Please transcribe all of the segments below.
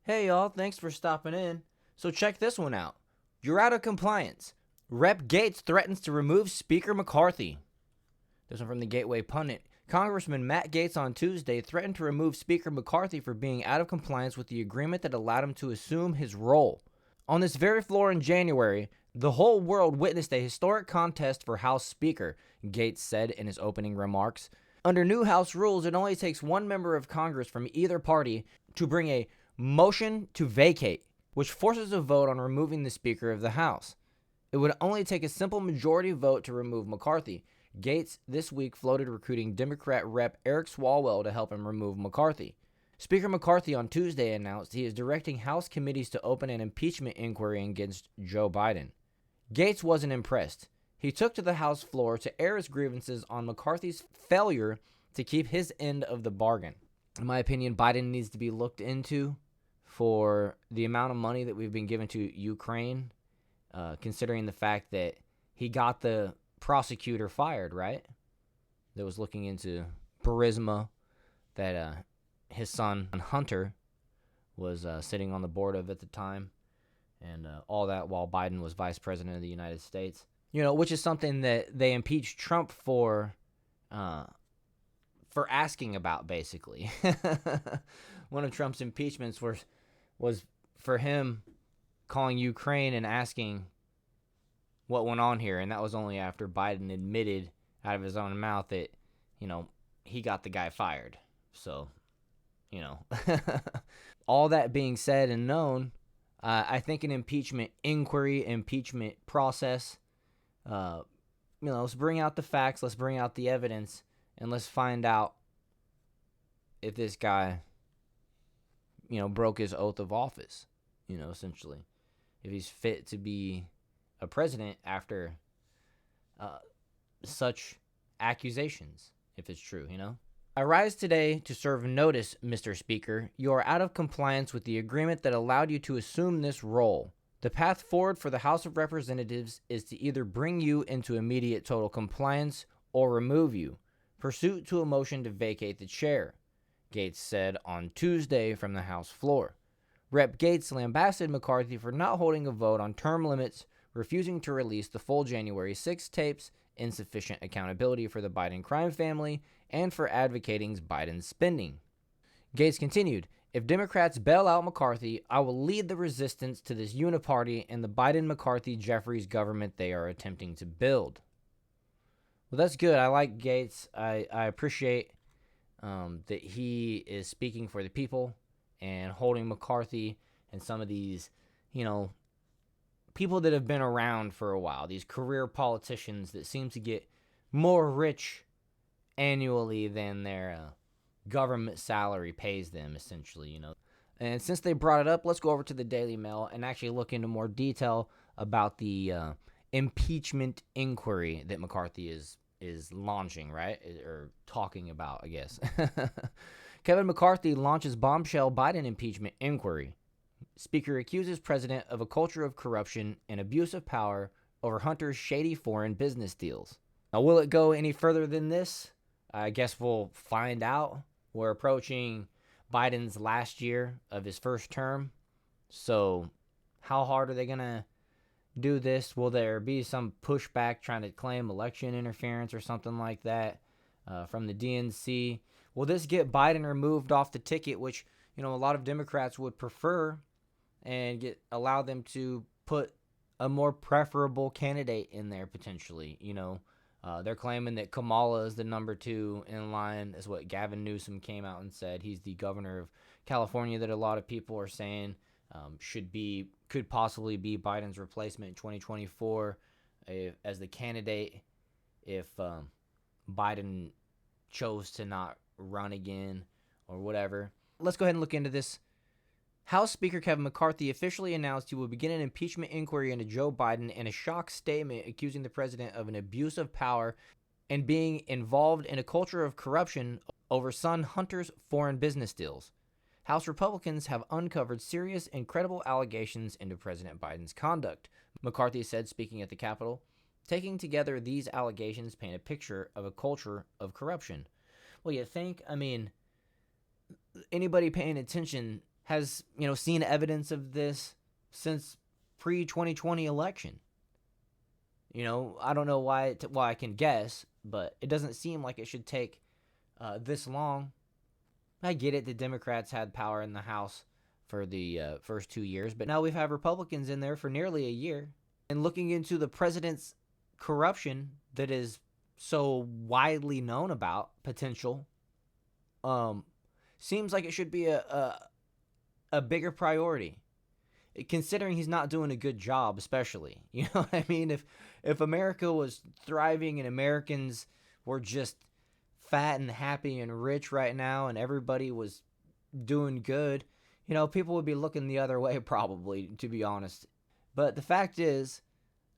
Hey y'all, thanks for stopping in. So check this one out. You're out of compliance. Rep. Gates threatens to remove Speaker McCarthy. This one from the Gateway Pundit. Congressman Matt Gaetz on Tuesday threatened to remove Speaker McCarthy for being out of compliance with the agreement that allowed him to assume his role. On this very floor in January, the whole world witnessed a historic contest for House Speaker, Gaetz said in his opening remarks. Under new House rules, it only takes one member of Congress from either party to bring a motion to vacate, which forces a vote on removing the Speaker of the House. It would only take a simple majority vote to remove McCarthy. Gaetz this week floated recruiting Democrat Rep. Eric Swalwell to help him remove McCarthy. Speaker McCarthy on Tuesday announced he is directing House committees to open an impeachment inquiry against Joe Biden. Gaetz wasn't impressed. He took to the House floor to air his grievances on McCarthy's failure to keep his end of the bargain. In my opinion, Biden needs to be looked into for the amount of money that we've been given to Ukraine, considering the fact that he got the prosecutor fired, right? That was looking into Burisma that his son Hunter was sitting on the board of at the time, and all that while Biden was vice president of the United States. Which is something that they impeached Trump for asking about, basically. One of Trump's impeachments was for him calling Ukraine and asking what went on here, and that was only after Biden admitted out of his own mouth that, he got the guy fired. So, all that being said and known, I think an impeachment inquiry, impeachment process, let's bring out the facts, let's bring out the evidence, and let's find out if this guy, broke his oath of office, essentially. If he's fit to be a president after such accusations, if it's true, I rise today to serve notice, Mr. Speaker. You are out of compliance with the agreement that allowed you to assume this role. The path forward for the House of Representatives is to either bring you into immediate total compliance or remove you, pursuant to a motion to vacate the chair, Gaetz said on Tuesday from the House floor. Rep. Gaetz lambasted McCarthy for not holding a vote on term limits, refusing to release the full January 6 tapes, insufficient accountability for the Biden crime family, and for advocating Biden's spending. Gaetz continued, if Democrats bail out McCarthy, I will lead the resistance to this uniparty and the Biden-McCarthy-Jeffries government they are attempting to build. Well, that's good. I like Gaetz. I appreciate that he is speaking for the people and holding McCarthy and some of these, people that have been around for a while, these career politicians that seem to get more rich annually than their government salary pays them, essentially, And since they brought it up, let's go over to the Daily Mail and actually look into more detail about the impeachment inquiry that McCarthy is launching, right? Or talking about, I guess. Kevin McCarthy launches bombshell Biden impeachment inquiry. Speaker accuses president of a culture of corruption and abuse of power over Hunter's shady foreign business deals. Now, will it go any further than this? I guess we'll find out. We're approaching Biden's last year of his first term. So how hard are they going to do this? Will there be some pushback trying to claim election interference or something like that from the DNC? Will this get Biden removed off the ticket, which, a lot of Democrats would prefer, and allow them to put a more preferable candidate in there potentially? They're claiming that Kamala is the number 2 in line, is what Gavin Newsom came out and said. He's the governor of California that a lot of people are saying could possibly be Biden's replacement in 2024 as the candidate if Biden chose to not run again or whatever. Let's go ahead and look into this. House Speaker Kevin McCarthy officially announced he will begin an impeachment inquiry into Joe Biden in a shock statement accusing the president of an abuse of power and being involved in a culture of corruption over son Hunter's foreign business deals. House Republicans have uncovered serious and credible allegations into President Biden's conduct, McCarthy said, speaking at the Capitol. Taking together these allegations paint a picture of a culture of corruption. Well, you think, anybody paying attention has, seen evidence of this since pre-2020 election. I don't know why. Well, I can guess, but it doesn't seem like it should take this long. I get it. The Democrats had power in the House for the first 2 years, but now we've had Republicans in there for nearly a year. And looking into the president's corruption that is so widely known about, potential, seems like it should be a bigger priority, considering he's not doing a good job, especially. You know what I mean? If America was thriving and Americans were just fat and happy and rich right now and everybody was doing good, people would be looking the other way probably, to be honest. But the fact is,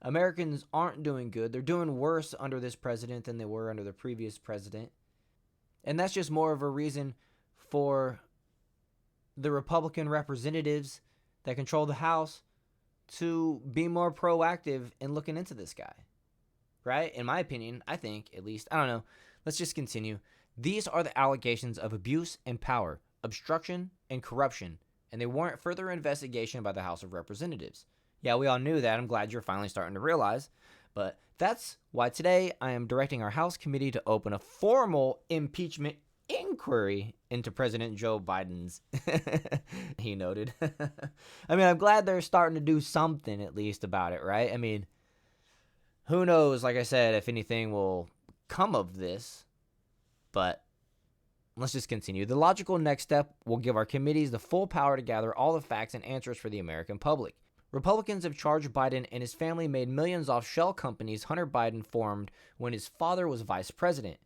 Americans aren't doing good. They're doing worse under this president than they were under the previous president. And that's just more of a reason for the Republican representatives that control the House to be more proactive in looking into this guy. Right? In my opinion, I think, at least, I don't know. Let's just continue. These are the allegations of abuse and power, obstruction and corruption, and they warrant further investigation by the House of Representatives. Yeah, we all knew that. I'm glad you're finally starting to realize. But that's why today I am directing our House committee to open a formal impeachment inquiry into President Joe Biden's, he noted. I mean, I'm glad they're starting to do something at least about it, right? I mean, who knows, like I said, if anything will come of this, but let's just continue. The logical next step will give our committees the full power to gather all the facts and answers for the American public. Republicans have charged Biden and his family made millions off shell companies Hunter Biden formed when his father was vice president.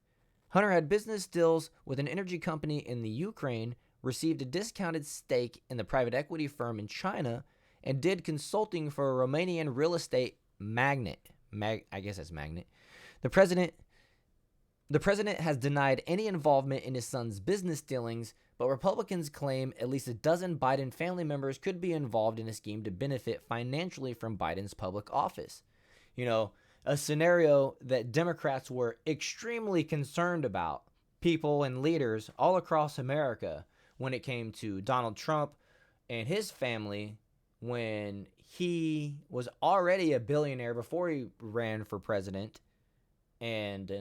Hunter had business deals with an energy company in the Ukraine, received a discounted stake in the private equity firm in China, and did consulting for a Romanian real estate magnate. I guess that's magnate. The president has denied any involvement in his son's business dealings, but Republicans claim at least a dozen Biden family members could be involved in a scheme to benefit financially from Biden's public office. A scenario that Democrats were extremely concerned about, people and leaders all across America, when it came to Donald Trump and his family, when he was already a billionaire before he ran for president, and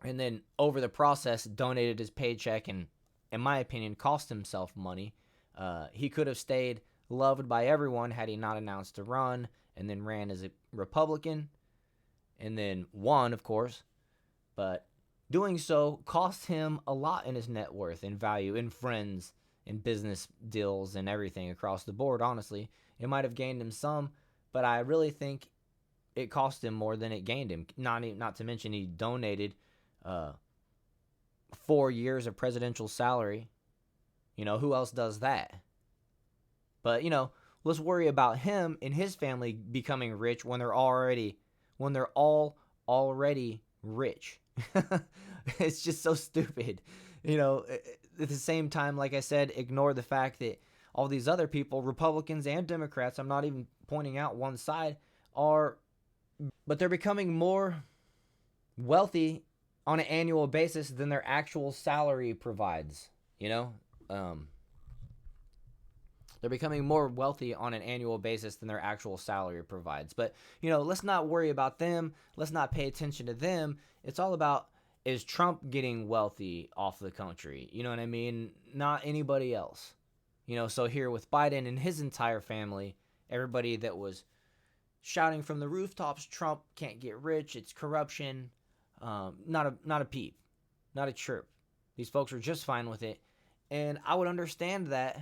then over the process donated his paycheck and, in my opinion, cost himself money. He could have stayed loved by everyone had he not announced to run and then ran as a Republican and then won, of course. But doing so cost him a lot in his net worth, in value, in friends, in business deals, and everything across the board, honestly. It might have gained him some, but I really think it cost him more than it gained him. Not to mention he donated 4 years of presidential salary. Who else does that? But, let's worry about him and his family becoming rich when they're all already rich. It's just so stupid. At the same time, like I said, ignore the fact that all these other people, Republicans and Democrats, I'm not even pointing out one side, but they're becoming more wealthy on an annual basis than their actual salary provides. They're becoming more wealthy on an annual basis than their actual salary provides. But, let's not worry about them. Let's not pay attention to them. It's all about, is Trump getting wealthy off the country? You know what I mean? Not anybody else. So here with Biden and his entire family, everybody that was shouting from the rooftops, Trump can't get rich, it's corruption, not a peep, not a chirp. These folks are just fine with it. And I would understand that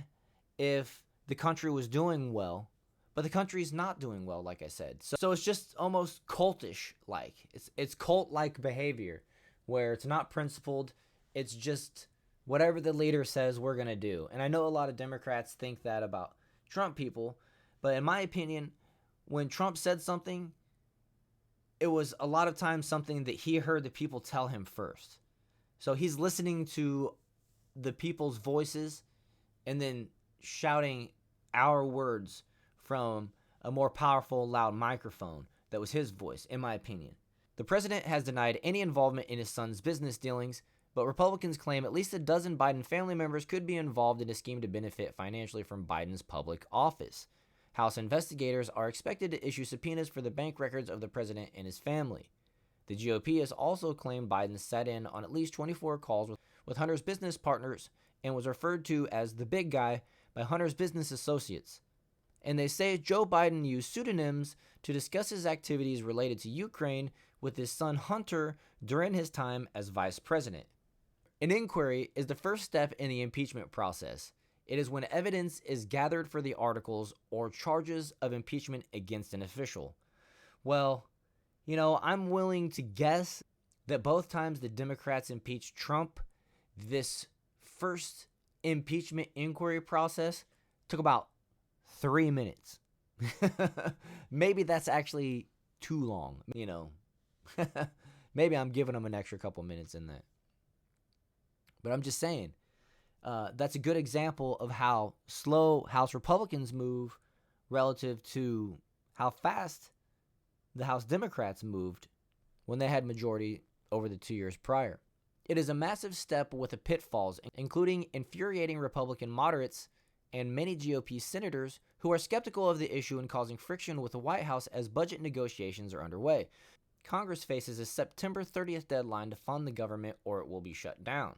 if the country was doing well, but the country's not doing well, like I said. So it's just almost cultish-like. It's cult-like behavior where it's not principled. It's just whatever the leader says we're going to do. And I know a lot of Democrats think that about Trump people, but in my opinion, when Trump said something, it was a lot of times something that he heard the people tell him first. So he's listening to the people's voices and then shouting our words from a more powerful, loud microphone that was his voice, in my opinion. The president has denied any involvement in his son's business dealings, But Republicans claim at least a dozen Biden family members could be involved in a scheme to benefit financially from Biden's public office. House investigators are expected to issue subpoenas for the bank records of the president and his family. The GOP has also claimed Biden sat in on at least 24 calls with Hunter's business partners and was referred to as the big guy by Hunter's business associates. And they say Joe Biden used pseudonyms to discuss his activities related to Ukraine with his son Hunter during his time as vice president. An inquiry is the first step in the impeachment process. It is when evidence is gathered for the articles or charges of impeachment against an official. Well, I'm willing to guess that both times the Democrats impeached Trump, this first impeachment inquiry process took about 3 minutes. Maybe that's actually too long, Maybe I'm giving them an extra couple minutes in that. But I'm just saying, that's a good example of how slow House Republicans move relative to how fast the House Democrats moved when they had majority over the 2 years prior. It is a massive step with the pitfalls, including infuriating Republican moderates and many GOP senators who are skeptical of the issue and causing friction with the White House as budget negotiations are underway. Congress faces a September 30th deadline to fund the government or it will be shut down.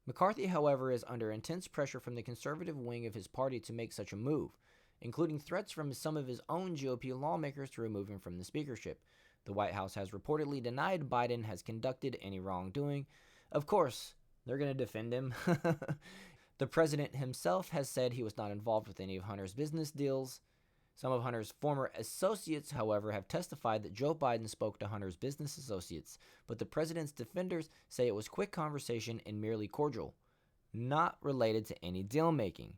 McCarthy, however, is under intense pressure from the conservative wing of his party to make such a move, including threats from some of his own GOP lawmakers to remove him from the speakership. The White House has reportedly denied Biden has conducted any wrongdoing. Of course, they're going to defend him. The president himself has said he was not involved with any of Hunter's business deals. Some of Hunter's former associates, however, have testified that Joe Biden spoke to Hunter's business associates, but the president's defenders say it was quick conversation and merely cordial, not related to any deal-making.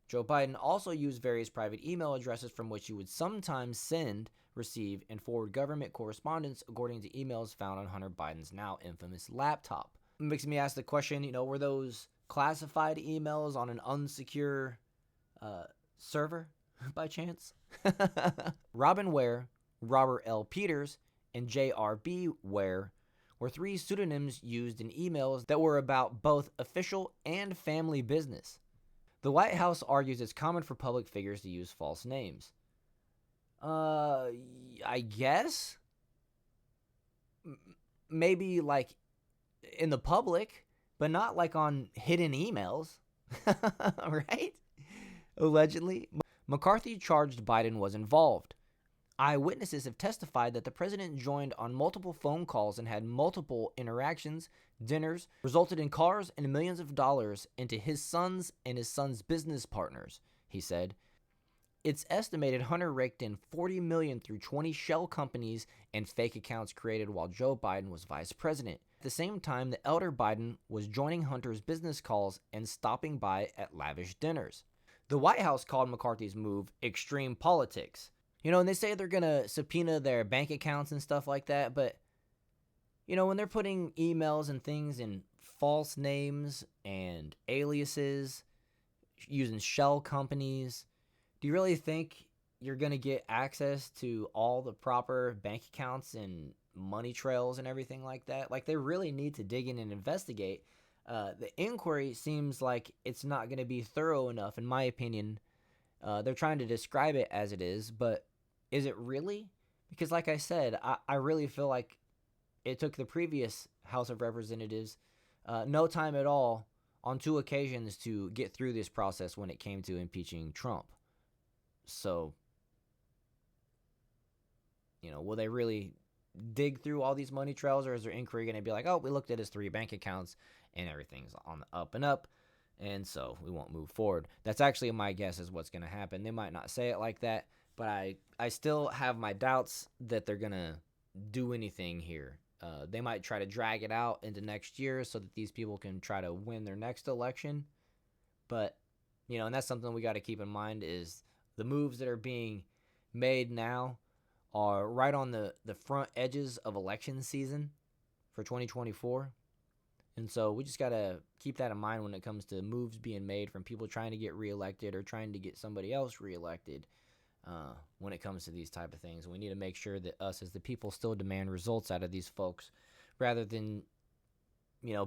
Joe Biden also used various private email addresses from which he would sometimes send, receive, and forward government correspondence, according to emails found on Hunter Biden's now infamous laptop. It makes me ask the question, were those classified emails on an unsecure server by chance? Robin Ware, Robert L. Peters, and J.R.B. Ware were three pseudonyms used in emails that were about both official and family business. The White House argues it's common for public figures to use false names. I guess? Maybe like in the public, but not like on hidden emails, right? Allegedly. McCarthy charged Biden was involved. Eyewitnesses have testified that the president joined on multiple phone calls and had multiple interactions, dinners, resulted in cars and millions of dollars into his sons and his son's business partners, he said. It's estimated Hunter raked in $40 million through 20 shell companies and fake accounts created while Joe Biden was vice president. At the same time, the elder Biden was joining Hunter's business calls and stopping by at lavish dinners. The White House called McCarthy's move extreme politics. And they say they're going to subpoena their bank accounts and stuff like that, but, when they're putting emails and things in false names and aliases, using shell companies, do you really think you're going to get access to all the proper bank accounts and money trails and everything like that? Like, they really need to dig in and investigate. The inquiry seems like it's not going to be thorough enough, in my opinion. They're trying to describe it as it is, but is it really? Because like I said, I really feel like it took the previous House of Representatives no time at all on 2 occasions to get through this process when it came to impeaching Trump. So, will they really dig through all these money trails, or is their inquiry going to be like, oh, we looked at his 3 bank accounts and everything's on the up and up, and so we won't move forward? That's actually my guess is what's going to happen. They might not say it like that, but I still have my doubts that they're going to do anything here. They might try to drag it out into next year so that these people can try to win their next election. But, and that's something we got to keep in mind is the moves that are being made now are right on the front edges of election season for 2024. And so we just got to keep that in mind when it comes to moves being made from people trying to get reelected or trying to get somebody else reelected. When it comes to these type of things, we need to make sure that us as the people still demand results out of these folks rather than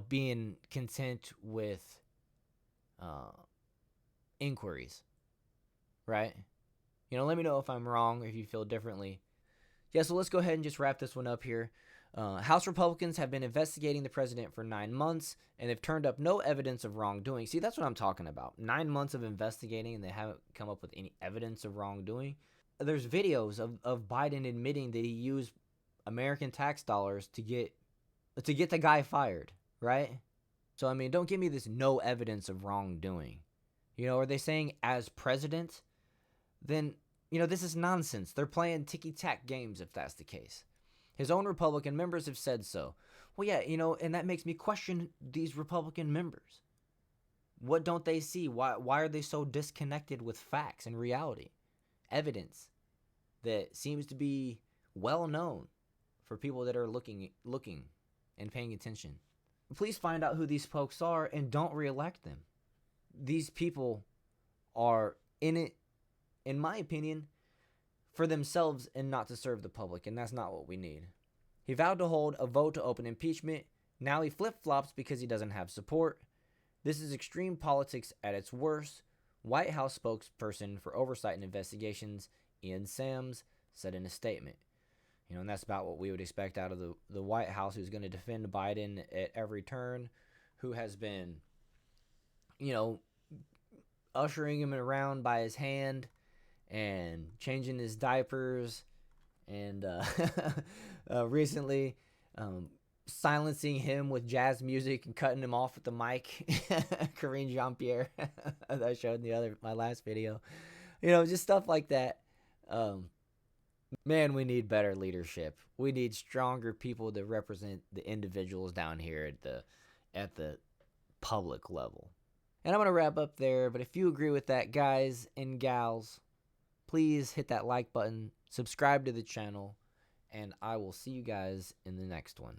being content with inquiries, right? Let me know if I'm wrong or if you feel differently. Yeah, so let's go ahead and just wrap this one up here. House Republicans have been investigating the president for 9 months, and they've turned up no evidence of wrongdoing. See, that's what I'm talking about. 9 months of investigating, and they haven't come up with any evidence of wrongdoing. There's videos of Biden admitting that he used American tax dollars to get the guy fired, right? So, don't give me this no evidence of wrongdoing. Are they saying as president? Then, this is nonsense. They're playing ticky-tack games if that's the case. His own Republican members have said so. Well, yeah, and that makes me question these Republican members. What don't they see? Why are they so disconnected with facts and reality? Evidence that seems to be well known for people that are looking and paying attention. Please find out who these folks are and don't reelect them. These people are in it, in my opinion, for themselves and not to serve the public, and that's not what we need. He vowed to hold a vote to open impeachment. Now he flip-flops because he doesn't have support. This is extreme politics at its worst. White House spokesperson for Oversight and Investigations, Ian Sams, said in a statement. And that's about what we would expect out of the White House, who's going to defend Biden at every turn, who has been, ushering him around by his hand and changing his diapers and recently silencing him with jazz music and cutting him off with the mic. Karine Jean-Pierre that I showed in my last video. Just stuff like that. Man, we need better leadership. We need stronger people that represent the individuals down here at the public level. And I'm going to wrap up there, but if you agree with that, guys and gals, please hit that like button, subscribe to the channel, and I will see you guys in the next one.